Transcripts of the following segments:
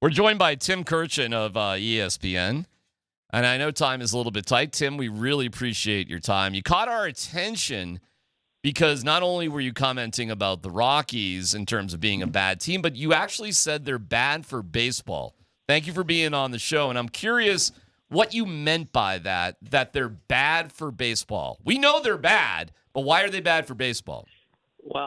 We're joined by Tim Kurkjian of ESPN. And I know time is a little bit tight. Tim, we really appreciate your time. You caught our attention because not only were you commenting about the Rockies in terms of being a bad team, but you actually said they're bad for baseball. Thank you for being on the show. And I'm curious what you meant by that they're bad for baseball. We know they're bad, but why are they bad for baseball? Well,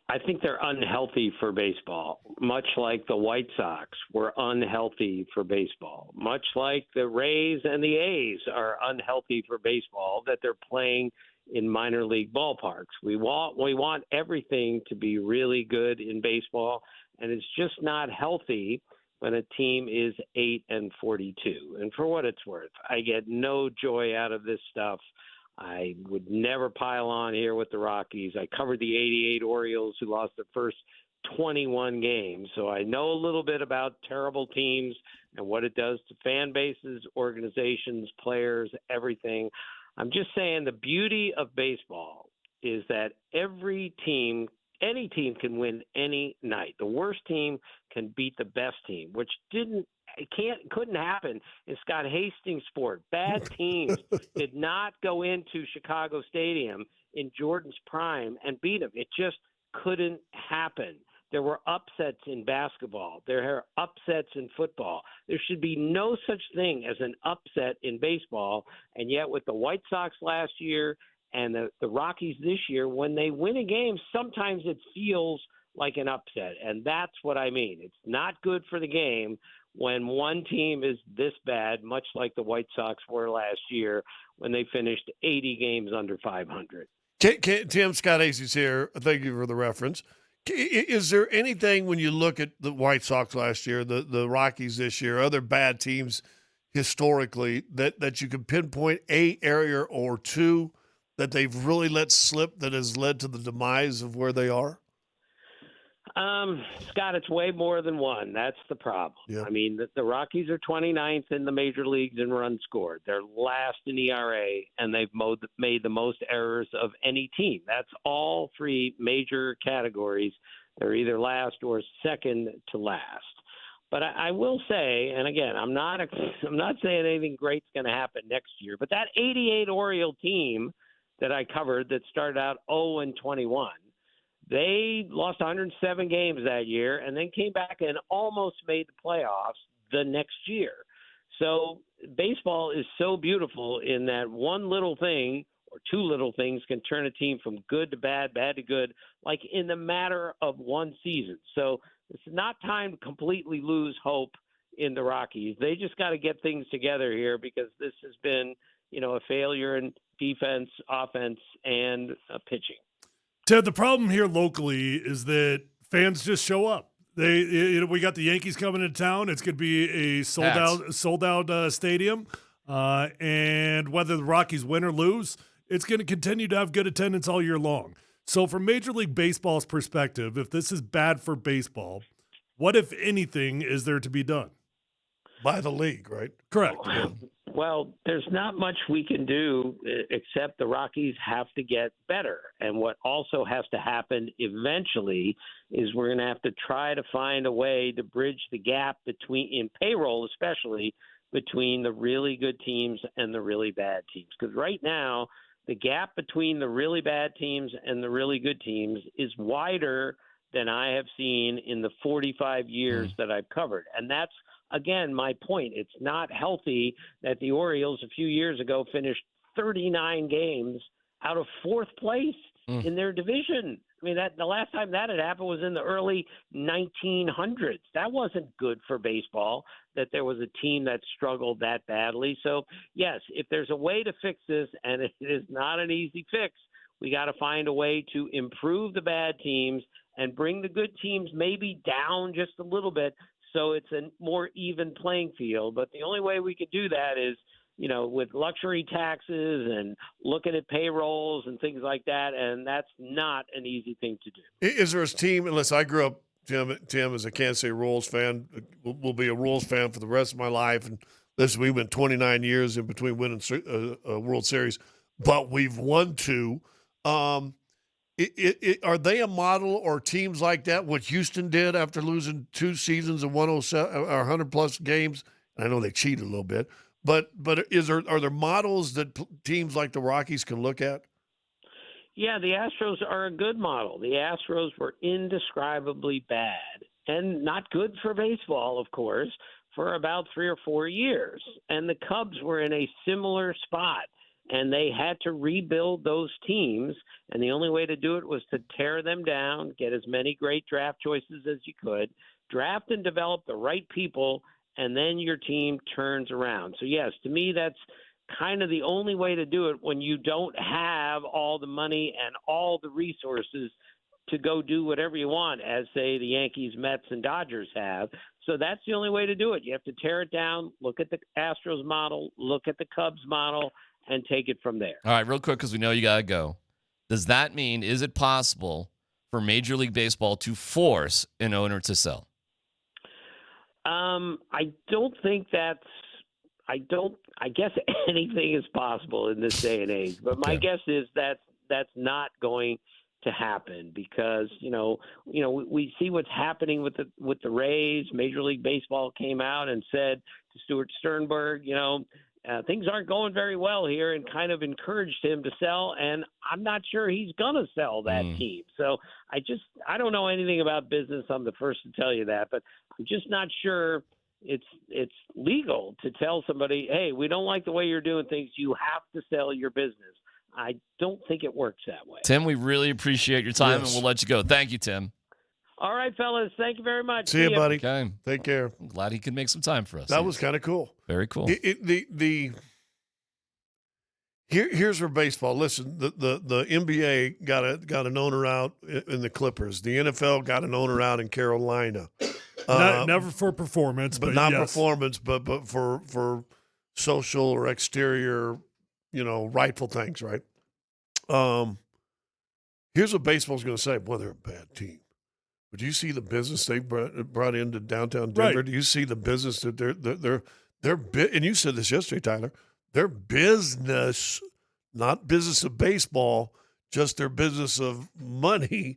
I think they're unhealthy for baseball, much like the White Sox were unhealthy for baseball, much like the Rays and the A's are unhealthy for baseball, that they're playing in minor league ballparks. We want everything to be really good in baseball, and it's just not healthy when a team is 8-42. And for what it's worth, I get no joy out of this stuff. I would never pile on here with the Rockies. I covered the 88 Orioles who lost their first 21 games. So I know a little bit about terrible teams and what it does to fan bases, organizations, players, everything. I'm just saying the beauty of baseball is that every team, any team can win any night. The worst team can beat the best team, which couldn't happen in Scott Hastings' sport. Bad teams did not go into Chicago Stadium in Jordan's prime and beat him. It just couldn't happen. There were upsets in basketball. There are upsets in football. There should be no such thing as an upset in baseball. And yet with the White Sox last year and the Rockies this year, when they win a game, sometimes it feels like an upset. And that's what I mean. It's not good for the game when one team is this bad, much like the White Sox were last year when they finished 80 games under 500. Tim, Scott Hastings here. Thank you for the reference. Is there anything when you look at the White Sox last year, the Rockies this year, other bad teams historically, that you can pinpoint a area or two that they've really let slip that has led to the demise of where they are? Scott, it's way more than one. That's the problem. Yeah. I mean, the Rockies are 29th in the major leagues in runs scored. They're last in ERA, and they've made the most errors of any team. That's all three major categories. They're either last or second to last. But I will say, and again, I'm not saying anything great's going to happen next year, but that 88 Oriole team that I covered that started out 0-21, they lost 107 games that year and then came back and almost made the playoffs the next year. So baseball is so beautiful in that one little thing or two little things can turn a team from good to bad, bad to good, like in the matter of one season. So it's not time to completely lose hope in the Rockies. They just got to get things together here because this has been, a failure in defense, offense, and pitching. Ted, the problem here locally is that fans just show up. We got the Yankees coming to town. It's going to be a sold out stadium, and whether the Rockies win or lose, it's going to continue to have good attendance all year long. So, from Major League Baseball's perspective, if this is bad for baseball, what, if anything, is there to be done? By the league, right? Correct. Well, there's not much we can do except the Rockies have to get better. And what also has to happen eventually is we're going to have to try to find a way to bridge the gap in payroll, especially between the really good teams and the really bad teams. Because right now, the gap between the really bad teams and the really good teams is wider than I have seen in the 45 years that I've covered. And that's, again, my point. It's not healthy that the Orioles a few years ago finished 39 games out of fourth place in their division. I mean, the last time that had happened was in the early 1900s. That wasn't good for baseball, that there was a team that struggled that badly. So, yes, if there's a way to fix this, and it is not an easy fix, we got to find a way to improve the bad teams and bring the good teams maybe down just a little bit so it's a more even playing field. But the only way we could do that is, with luxury taxes and looking at payrolls and things like that, and that's not an easy thing to do. Is there a team, unless I grew up, Tim, as a Kansas City Royals fan, will be a Royals fan for the rest of my life, and listen, we went 29 years in between winning a World Series, but we've won two. Are they a model or teams like that? What Houston did after losing 2 seasons of 107 or 100+ games. I know they cheated a little bit, but are there models that teams like the Rockies can look at? Yeah, the Astros are a good model. The Astros were indescribably bad and not good for baseball, of course, for about 3 or 4 years. And the Cubs were in a similar spot, and they had to rebuild those teams. And the only way to do it was to tear them down, get as many great draft choices as you could, draft and develop the right people, and then your team turns around. So, yes, to me, that's kind of the only way to do it when you don't have all the money and all the resources to go do whatever you want, as, say, the Yankees, Mets, and Dodgers have. So that's the only way to do it. You have to tear it down, look at the Astros model, look at the Cubs model, and take it from there. All right, real quick, because we know you got to go. Does that mean, is it possible for Major League Baseball to force an owner to sell? I don't think that's – I guess anything is possible in this day and age. But my guess is that's not going to happen because, we see what's happening with the Rays. Major League Baseball came out and said to Stuart Sternberg, things aren't going very well here, and kind of encouraged him to sell. And I'm not sure he's going to sell that team. So I don't know anything about business. I'm the first to tell you that, but I'm just not sure it's legal to tell somebody, hey, we don't like the way you're doing things. You have to sell your business. I don't think it works that way. Tim, we really appreciate your time, and we'll let you go. Thank you, Tim. All right, fellas. Thank you very much. See you, buddy. Okay. Take care. I'm glad he could make some time for us. That was kind of cool. Very cool. Here's where baseball. Listen, the NBA got an owner out in the Clippers. The NFL got an owner out in Carolina. Never for performance, but not yes. performance, but for social or exterior, rightful things, right? Here's what baseball's going to say. Boy, they're a bad team. But do you see the business they brought into downtown Denver? Right. Do you see the business that they're and you said this yesterday, Tyler. Their business, not business of baseball, just their business of money,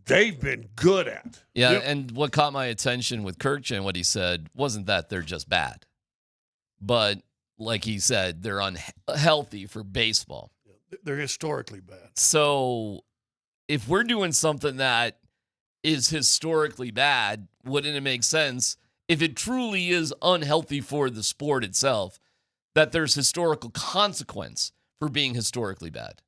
they've been good at. Yeah, and what caught my attention with Kurkjian, what he said, wasn't that they're just bad. But like he said, they're unhealthy for baseball. They're historically bad. So if we're doing something that is historically bad, wouldn't it make sense, if it truly is unhealthy for the sport itself, that there's historical consequence for being historically bad?